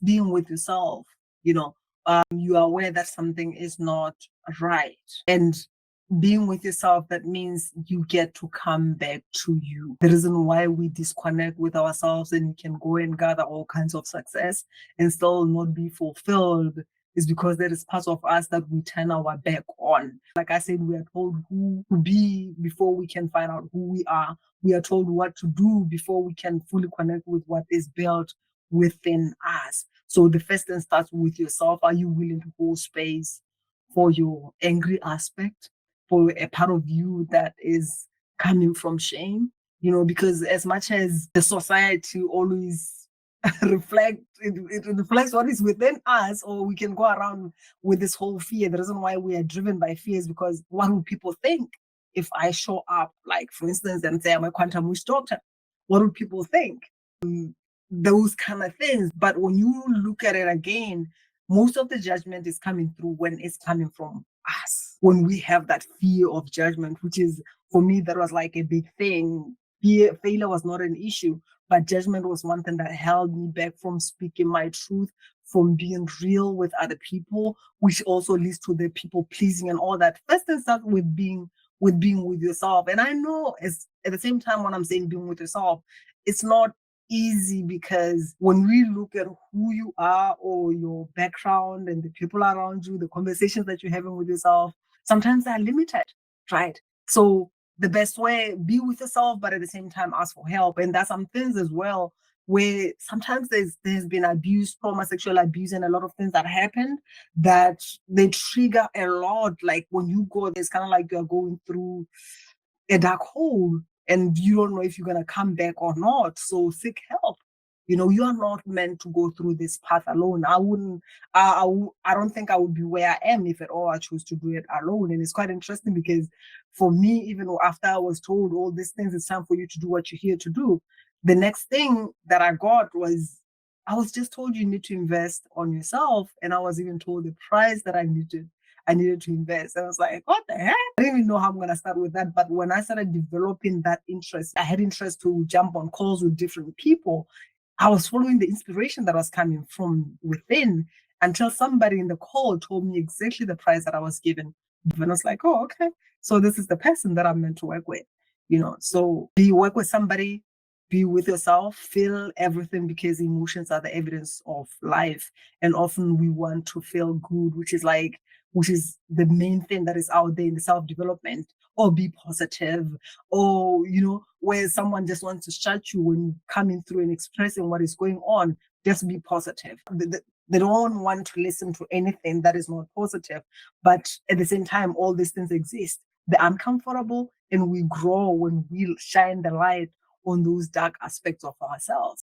being with yourself, you know, you are aware that something is not right. And being with yourself, that means you get to come back to you. The reason why we disconnect with ourselves and we can go and gather all kinds of success and still not be fulfilled is because there is parts of us that we turn our back on. Like I said, we are told who to be before we can find out who we are. We are told what to do before we can fully connect with what is built within us. So the first thing starts with yourself. Are you willing to hold space for your angry aspect, for a part of you that is coming from shame? You know, because as much as the society always it reflects what is within us, or we can go around with this whole fear. The reason why we are driven by fear is because what will people think if I show up, like for instance, and say I'm a quantum wish doctor? What will people think? Those kind of things. But when you look at it again, most of the judgment is coming through when it's coming from us. When we have that fear of judgment, which is, for me, that was like a big thing. Failure was not an issue, but judgment was one thing that held me back from speaking my truth, from being real with other people, which also leads to the people pleasing and all that. First thing starts with being with yourself. And I know, as at the same time, when I'm saying being with yourself, it's not easy, because when we look at who you are or your background and the people around you, the conversations that you're having with yourself, sometimes they're limited, right? So the best way, be with yourself, but at the same time ask for help. And there's some things as well where sometimes there's been abuse, trauma, sexual abuse, and a lot of things that happened that they trigger a lot. Like when you go, it's kind of like you're going through a dark hole and you don't know if you're going to come back or not. So seek help. You know, you are not meant to go through this path alone. I don't think I would be where I am if at all I chose to do it alone. And it's quite interesting because for me, even after I was told all these things, it's time for you to do what you're here to do. The next thing that I got was, I was just told you need to invest on yourself. And I was even told the price that I needed to invest. And I was like, what the heck? I didn't even know how I'm going to start with that. But when I started developing that interest, I had interest to jump on calls with different people. I was following the inspiration that was coming from within until somebody in the call told me exactly the price that I was given. And I was like, oh, okay. So this is the person that I'm meant to work with. You know, so do you work with somebody? Be with yourself, feel everything, because emotions are the evidence of life. And often we want to feel good, which is the main thing that is out there in the self-development, or be positive, or, you know, where someone just wants to shut you when coming through and expressing what is going on, just be positive. They don't want to listen to anything that is not positive. But at the same time, all these things exist. They're uncomfortable, and we grow when we shine the light on those dark aspects of ourselves.